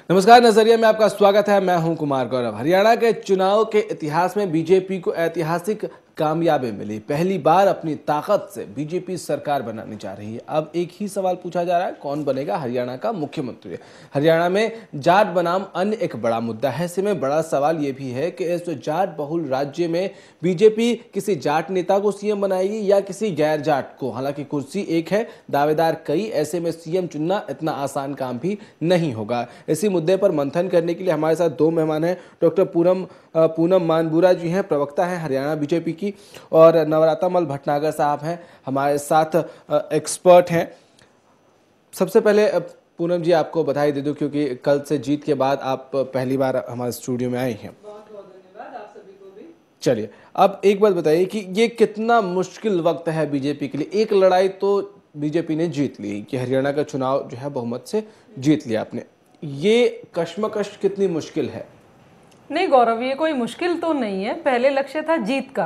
नमस्कार, नजरिया में आपका स्वागत है। मैं हूं कुमार गौरव। हरियाणा के चुनाव के इतिहास में बीजेपी को ऐतिहासिक कामयाबी मिली। पहली बार अपनी ताकत से बीजेपी सरकार बनाने जा रही है। अब एक ही सवाल पूछा जा रहा है, कौन बनेगा हरियाणा का मुख्यमंत्री। हरियाणा में जाट बनाम अन्य एक बड़ा मुद्दा है। ऐसे में बड़ा सवाल यह भी है कि इस जाट बहुल राज्य में बीजेपी किसी जाट नेता को सीएम बनाएगी या किसी गैर जाट को। हालांकि कुर्सी एक है, दावेदार कई। ऐसे में सीएम चुनना इतना आसान काम भी नहीं होगा। इसी मुद्दे पर मंथन करने के लिए हमारे साथ दो मेहमान हैं। डॉक्टर पूनम मानबुरा जी हैं, प्रवक्ता हैं हरियाणा बीजेपी की, और नवरातामल भटनागर साहब हैं, हमारे साथ एक्सपर्ट हैं। सबसे पहले पूनम जी, आपको बधाई दे दूं क्योंकि कल से जीत के बाद आप पहली बार हमारे स्टूडियो में आए हैं। बहुत बहुत धन्यवाद आप सभी को भी। चलिए, अब एक बात बताइए कि ये कितना मुश्किल वक्त है बीजेपी के लिए। एक लड़ाई तो बीजेपी ने जीत ली कि हरियाणा का चुनाव जो है बहुमत से जीत लिया आपने। ये कश्मकश कितनी मुश्किल है? नहीं गौरव, ये कोई मुश्किल तो नहीं है। पहले लक्ष्य था जीत का,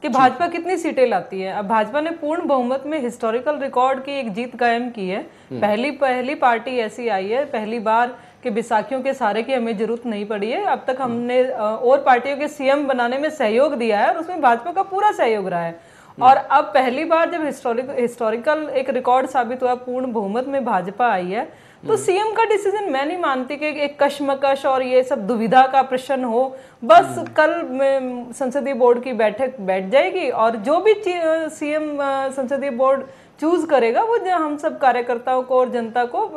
कि भाजपा कितनी सीटें लाती है। अब भाजपा ने पूर्ण बहुमत में हिस्टोरिकल रिकॉर्ड की एक जीत कायम की है। पहली पार्टी ऐसी आई है, पहली बार कि बैसाखियों के सहारे की हमें जरूरत नहीं पड़ी है। अब तक हमने और पार्टियों के सीएम बनाने में सहयोग दिया है और उसमें भाजपा का पूरा सहयोग रहा है। और अब पहली बार जब हिस्टोरिकल एक रिकॉर्ड साबित हुआ, पूर्ण बहुमत में भाजपा आई है, तो सीएम का डिसीजन मैं नहीं मानती कि एक कश्मकश और ये सब दुविधा का प्रश्न हो। बस कल संसदीय बोर्ड की बैठक बैठ जाएगी और जो भी सीएम संसदीय बोर्ड चूज करेगा वो हम सब कार्यकर्ताओं को और जनता को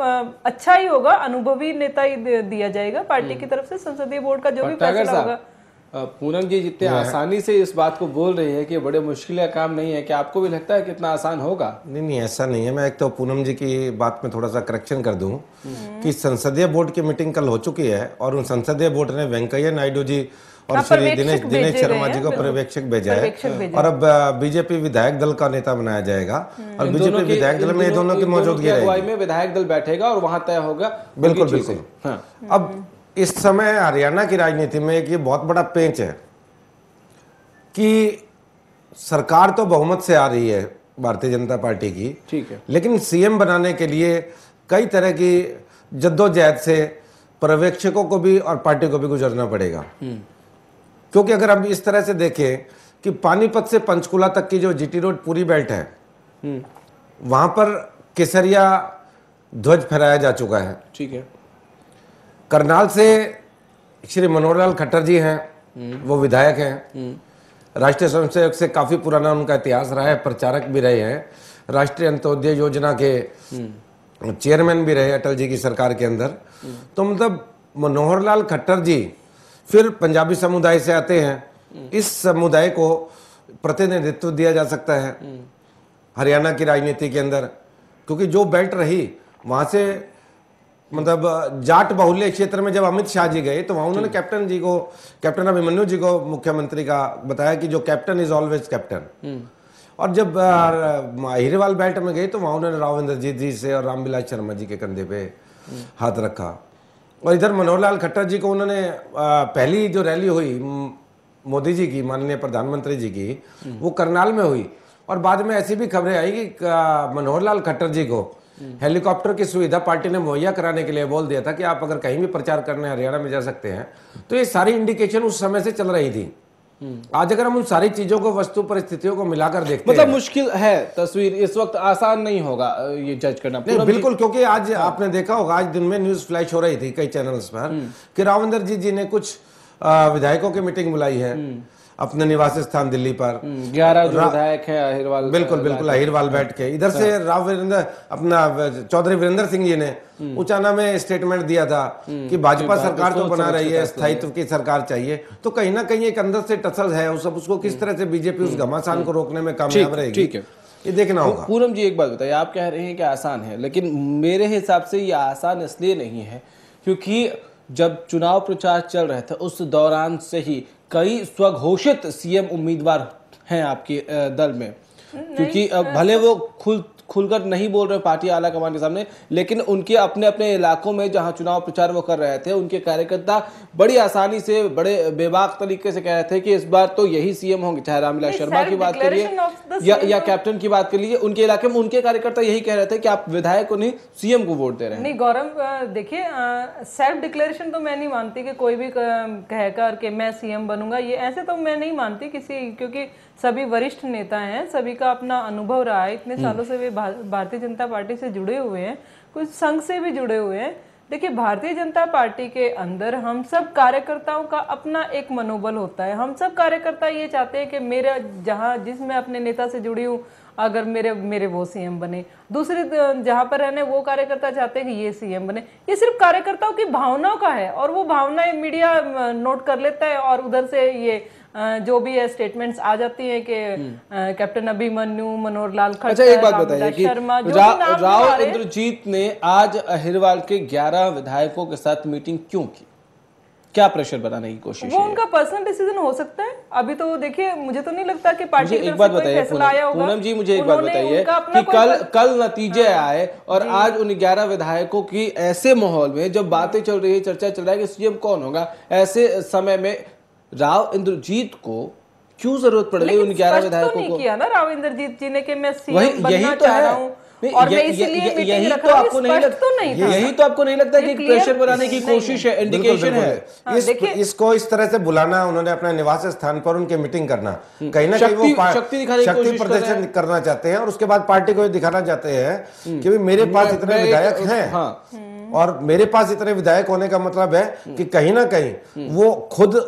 अच्छा ही होगा। अनुभवी नेता ही दिया जाएगा पार्टी की तरफ से। संसदीय बोर्ड का जो भी फैसला होगा। पूनम जी जितने आसानी से इस बात को बोल रही है कि बड़े मुश्किल का काम नहीं है, क्या आपको भी लगता है कितना आसान होगा? नहीं, ऐसा नहीं है। मैं एक तो पूनम जी की बात में थोड़ा सा करेक्शन कर दूं कि संसदीय बोर्ड की मीटिंग कल हो चुकी है और उन संसदीय बोर्ड ने वेंकैया नायडू जी और श्री दिनेश शर्मा जी को पर्यवेक्षक भेजा है और अब बीजेपी विधायक दल का नेता बनाया जाएगा और बीजेपी विधायक दल में दोनों की मौजूदगी रहेगी। विधायक दल बैठेगा और वहां तय होगा। बिल्कुल। अब इस समय हरियाणा की राजनीति में एक ये बहुत बड़ा पेंच है कि सरकार तो बहुमत से आ रही है भारतीय जनता पार्टी की, ठीक है, लेकिन सीएम बनाने के लिए कई तरह की जद्दोजहद से पर्यवेक्षकों को भी और पार्टी को भी गुजरना पड़ेगा। क्योंकि अगर हम इस तरह से देखें कि पानीपत से पंचकुला तक की जो जीटी रोड पूरी बेल्ट है, वहां पर केसरिया ध्वज फहराया जा चुका है, ठीक है। करनाल से श्री मनोहर लाल खट्टर जी हैं, वो विधायक हैं, राष्ट्रीय स्वयंसेवक से काफी पुराना उनका इतिहास रहा है, प्रचारक भी रहे हैं, राष्ट्रीय अंत्योदय योजना के चेयरमैन भी रहे अटल जी की सरकार के अंदर। तो मतलब मनोहर लाल खट्टर जी फिर पंजाबी समुदाय से आते हैं। इस समुदाय को प्रतिनिधित्व दिया जा सकता है हरियाणा की राजनीति के अंदर, क्योंकि जो बेल्ट रही वहां से मतलब जाट बाहुल्य क्षेत्र में जब अमित शाह जी गए तो वहां उन्होंने कैप्टन अभिमन्यु जी को मुख्यमंत्री का बताया कि जो कैप्टन इज ऑलवेज कैप्टन। और जब अहिरवाल बेल्ट में गए तो वहां उन्होंने राव इंद्रजीत जी से और रामविलास शर्मा जी के कंधे पे हाथ रखा। और इधर मनोहर लाल खट्टर जी को उन्होंने पहली जो रैली हुई मोदी जी की, माननीय प्रधानमंत्री जी की, वो करनाल में हुई। और बाद में ऐसी भी खबरें आई कि मनोहर लाल खट्टर जी को हेलीकॉप्टर की सुविधा पार्टी ने मुहैया कराने के लिए बोल दिया था कि आप अगर कहीं भी प्रचार करने हरियाणा में जा सकते हैं। तो ये सारी इंडिकेशन उस समय से चल रही थी। आज अगर हम उन सारी चीजों को, वस्तु परिस्थितियों को मिलाकर देखते हैं, मतलब मुश्किल है तस्वीर इस वक्त, आसान नहीं होगा ये जज करना। नहीं, बिल्कुल, क्योंकि आज आपने देखा होगा, आज दिन में न्यूज फ्लैश हो रही थी कई चैनल्स पर कि राव इंद्रजीत जी ने कुछ विधायकों की मीटिंग बुलाई है अपने निवास स्थान दिल्ली पर। 11 विधायक हैं अहिरवाल, बिल्कुल अहिरवाल बैठ के। इधर से चौधरी वीरेंद्र सिंह जी ने उचाना में स्टेटमेंट दिया था कि भाजपा सरकार तो बना रही है, स्थायित्व की सरकार चाहिए। तो कहीं ना कहीं एक अंदर से टसल है, उसको किस तरह से बीजेपी उस घमासान को रोकने में कामयाब रहेगी, ये देखना होगा। पूनम जी एक बात बताइए, आप कह रहे हैं कि आसान है, लेकिन मेरे हिसाब से ये आसान इसलिए नहीं है क्योंकि जब चुनाव प्रचार चल रहे थे उस दौरान से ही कई स्वघोषित सीएम उम्मीदवार हैं आपके दल में, क्योंकि भले वो खुलकर नहीं बोल रहे पार्टी आला कमान के सामने, लेकिन उनके अपने अपने इलाकों में जहां चुनाव प्रचार वो कर रहे थे, उनके कार्यकर्ता बड़ी आसानी से, बड़े बेबाक तरीके से कह रहे थे कि इस बार तो यही सीएम होंगे। चाहे रामविलास शर्मा की बात करिए या कैप्टन की बात कर लीजिए, उनके इलाके में उनके कार्यकर्ता यही कह रहे थे कि आप विधायक को नहीं सीएम को वोट दे रहे हैं। नहीं गौरव, देखिए सेल्फ डिक्लेरेशन तो मैं नहीं मानती कि कोई भी कहकर कि मैं सीएम बनूंगा, ये ऐसे तो मैं नहीं मानती किसी, क्योंकि सभी वरिष्ठ नेता हैं, सभी का अपना अनुभव रहा है, इतने सालों से वे भारतीय जनता पार्टी से जुड़े हुए हैं, कुछ संघ से भी जुड़े हुए हैं। देखिए भारतीय जनता पार्टी के अंदर हम सब कार्यकर्ताओं का अपना एक मनोबल होता है। हम सब कार्यकर्ता ये चाहते हैं कि मेरा जहां जिस मैं अपने नेता से जुड़ी हूँ, अगर मेरे वो सीएम बने, दूसरे जहां पर रहने वो कार्यकर्ता चाहते हैं कि ये सीएम बने। ये सिर्फ कार्यकर्ताओं की भावनाओं का है और वो भावनाएं मीडिया नोट कर लेता है और उधर से ये जो भी है स्टेटमेंट्स आ जाती है कि कैप्टन अभिमन्यु, मनोहर लाल खट्टर, अच्छा एक बात बताइए कि शर्मा, राव इंद्रजीत ने आज अहिरवाल के 11 विधायकों के साथ मीटिंग क्यों की? क्या प्रेशर बनाने की कोशिश? वो उनका पर्सनल डिसीजन हो सकता है। अभी तो देखिए मुझे तो नहीं लगता कि पार्टी एक बात बताइए पूनम जी, मुझे एक बात बताइए कि कल नतीजे आए और आज उन 11 विधायकों की ऐसे माहौल में जब बातें चल रही है, चर्चा चल रहा है कि सीएम कौन होगा, ऐसे समय में राव इंद्रजीत को क्यों जरूरत पड़ गई उन 11 विधायकों को? नहीं किया ना राव इंद्रजीत जी ने कि मैं सीएम बनना चाह रहा हूं और मैं इसीलिए मीटिंग रख रहा हूं। यही तो आपको नहीं लगता कि प्रेशर बनाने की कोशिश है, इंडिकेशन है? इसको इस तरह से बुलाना, उन्होंने अपने निवास स्थान पर उनके मीटिंग करना, कहीं ना कहीं वो शक्ति प्रदर्शन करना चाहते हैं और उसके बाद पार्टी को दिखाना चाहते हैं कि मेरे पास इतने विधायक हैं। और मेरे पास इतने विधायक होने का मतलब है कि कहीं ना कहीं वो खुद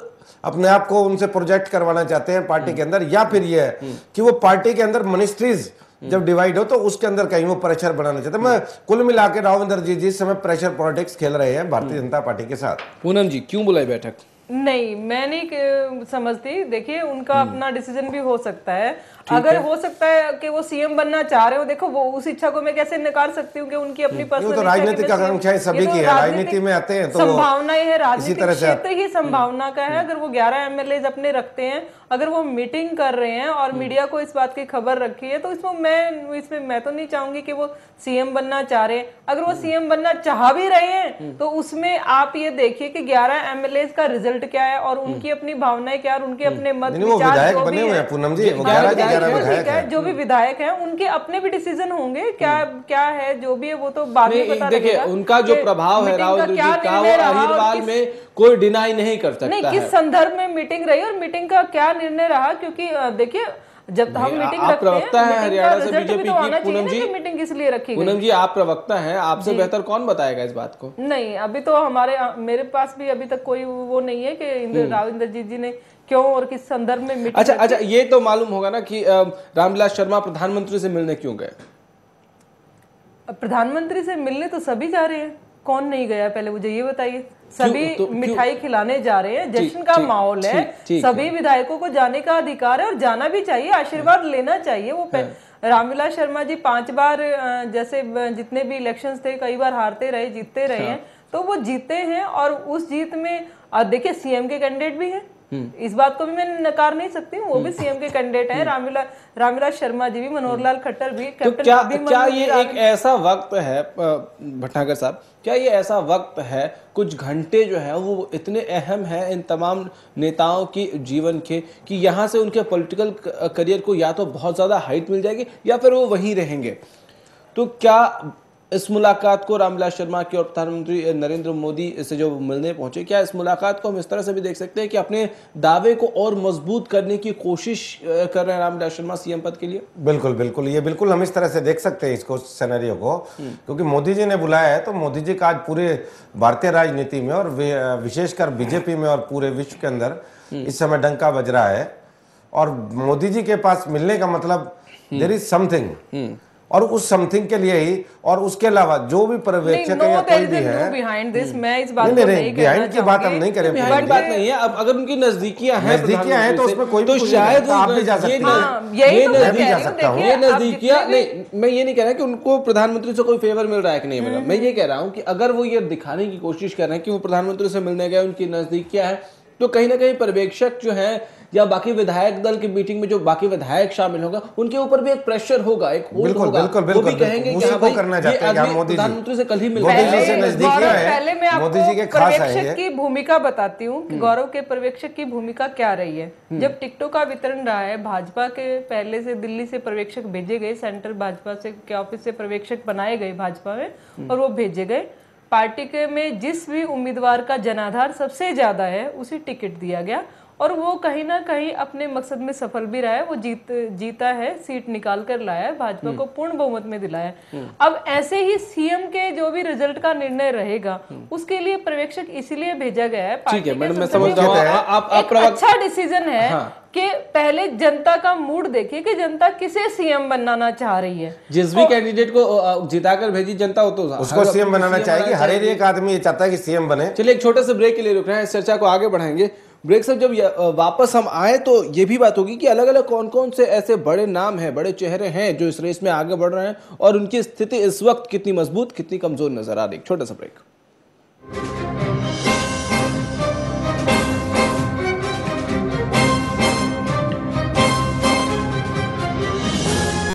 अपने आप को उनसे प्रोजेक्ट करवाना चाहते हैं पार्टी के अंदर, या फिर ये है कि वो पार्टी के अंदर मिनिस्ट्रीज जब डिवाइड हो तो उसके अंदर कहीं वो प्रेशर बनाना चाहते हैं। मैं कुल मिला के राव इंद्रजीत जी इस समय प्रेशर पॉलिटिक्स खेल रहे हैं भारतीय जनता पार्टी के साथ। पूनम जी क्यों बुलाई बैठक? नहीं, मैं नहीं समझती। देखिए उनका अपना डिसीजन भी हो सकता है, अगर हो सकता है कि वो सीएम बनना चाह रहे हो, देखो वो उस इच्छा को मैं कैसे नकार सकती हूँ कि उनकी अपनी पर्सनल, तो राजनीतिक आकांक्षाएं सभी की है, राजनीति में आते हैं तो संभावनाएं है, राजनीतिक क्षेत्र ही संभावना का है। अगर वो 11 एमएलए अपने रखते हैं, अगर वो मीटिंग कर रहे हैं और मीडिया को इस बात की खबर रखी है, तो इसमें मैं तो नहीं चाहूंगी कि वो सीएम बनना चाह रहे हैं। अगर वो सीएम बनना चाह भी रहे हैं तो उसमें आप ये देखिए कि 11 एमएलए का रिजल्ट क्या है और उनकी अपनी भावनाएं क्या, और उनके अपने मत विचार जो भी है, पूनम जी वो 11 जो भी विधायक हैं उनके अपने भी डिसीजन होंगे, क्या है जो भी है वो तो बाद में पता लगेगा। उनका जो प्रभाव है राव इंद्रजीत का वो अहिरवाल में कोई डिनाई नहीं कर सकता। नहीं, किस संदर्भ में मीटिंग रही और मीटिंग का क्या निर्णय रहा, क्योंकि देखिए जब हम मीटिंग रखते हैं, हरियाणा से बीजेपी की पूनम जी, मीटिंग किस लिए रखी गई? पूनम जी आप प्रवक्ता हैं, आपसे बेहतर कौन बताएगा इस बात को? नहीं, अभी तो मेरे पास भी अभी तक कोई वो नहीं है कि राव इंद्रजीत जी ने क्यों और किस संदर्भ में मीटिंग। अच्छा, ये तो मालूम होगा ना कि रामविलास शर्मा प्रधानमंत्री से मिलने क्यों गए? प्रधानमंत्री से मिलने तो सभी जा रहे हैं, कौन नहीं गया पहले मुझे ये बताइए। सभी मिठाई खिलाने जा रहे हैं, जश्न का माहौल है, सभी विधायकों को जाने का अधिकार है और जाना भी चाहिए, आशीर्वाद लेना चाहिए। वो रामविलास शर्मा जी 5 बार जैसे जितने भी इलेक्शंस थे, कई बार हारते रहे, जीतते रहे हैं, तो वो जीते हैं और उस जीत में देखिए सीएम के कैंडिडेट भी हैं, इस बात को भी मैं नकार नहीं सकती हूँ, वो भी सीएम के कैंडिडेट हैं। रामविलास शर्मा जी भी, मनोहर लाल खट्टर भी, कैप्टन क्या ये एक ऐसा वक्त है भटनागर साहब, क्या ये ऐसा वक्त है, कुछ घंटे जो है वो इतने अहम है इन तमाम नेताओं की जीवन के कि यहाँ से उनके पॉलिटिकल करियर को या तो बहुत ज़्यादा हाइट मिल जाएगी या फिर वो वहीं रहेंगे? तो क्या इस मुलाकात को रामविलास शर्मा की और प्रधानमंत्री नरेंद्र मोदी से जो मिलने पहुंचे, क्या इस मुलाकात को हम इस तरह से भी देख सकते हैं कि अपने दावे को और मजबूत करने की कोशिश कर रहे हैं रामविलास शर्मा सीएम पद के लिए? बिल्कुल ये बिल्कुल हम इस तरह से देख सकते हैं इसको, सिनेरियो को, क्योंकि मोदी जी ने बुलाया है तो मोदी जी का आज पूरे भारतीय राजनीति में और विशेषकर बीजेपी में और पूरे विश्व के अंदर इस समय डंका बज रहा है। और मोदी जी के पास मिलने का मतलब देयर इज समथिंग, और उस समथिंग के लिए ही, और उसके अलावा जो भी पर्यवेक्षक या कोई भी है बिहाइंड दिस, मैं इस बात को नहीं बिहाइंड की बात हम नहीं करेंगे, बिहाइंड बात नहीं है। अब अगर उनकी नजदीकियां हैं तो उसमें कोई तो शायद आप भी जा सकते हैं, मैं भी जा सकता हूं। ये नजदीकियां नहीं, मैं ये नहीं कह रहा कि उनको प्रधानमंत्री से कोई फेवर मिल रहा है कि नहीं मिल रहा, मैं ये कह रहा हूं कि अगर वो ये दिखाने की कोशिश कर रहे हैं कि वो प्रधानमंत्री से मिलने गए, उनकी नजदीकियां हैं, तो कहीं ना कहीं पर्यवेक्षक जो है या बाकी विधायक दल की मीटिंग में जो बाकी विधायक शामिल होगा उनके ऊपर भी एक प्रेशर होगा, एक होल्ड होगा। वो भी कहेंगे कि हाँ भाई प्रधानमंत्री से कल ही मिलना है। पहले मैं आपको पर्यवेक्षक की भूमिका बताती हूँ कि गौरव के पर्यवेक्षक की भूमिका क्या रही है। जब टिकटों का वितरण रहा है, भाजपा के पहले से दिल्ली से पर्यवेक्षक भेजे गए, सेंट्रल भाजपा से के ऑफिस से पर्यवेक्षक बनाए गए भाजपा में, और वो भेजे गए। पार्टी के में जिस भी उम्मीदवार का जनाधार सबसे ज्यादा है उसे टिकट दिया गया, और वो कहीं ना कहीं अपने मकसद में सफल भी रहा है। वो जीता है, सीट निकाल कर लाया है, भाजपा को पूर्ण बहुमत में दिलाया। अब ऐसे ही सीएम के जो भी रिजल्ट का निर्णय रहेगा उसके लिए पर्यवेक्षक इसीलिए भेजा गया है। ठीक है मैडम, मैं समझ रहा हूं। एक अच्छा डिसीजन है कि पहले जनता का मूड देखिए कि जनता किसे सीएम बनाना चाह रही है। जिस भी कैंडिडेट को जिताकर भेजी जनता हो तो उसको सीएम बनाना चाहेगी। हर एक आदमी ये चाहता है कि सीएम बने। चलिए एक छोटे से ब्रेक के लिए रुक रहे हैं, इस चर्चा को आगे बढ़ाएंगे। ब्रेक से जब वापस हम आए तो ये भी बात होगी कि अलग अलग कौन कौन से ऐसे बड़े नाम हैं, बड़े चेहरे हैं जो इस रेस में आगे बढ़ रहे हैं और उनकी स्थिति इस वक्त कितनी मजबूत कितनी कमजोर नजर आ रही है। छोटा सा ब्रेक।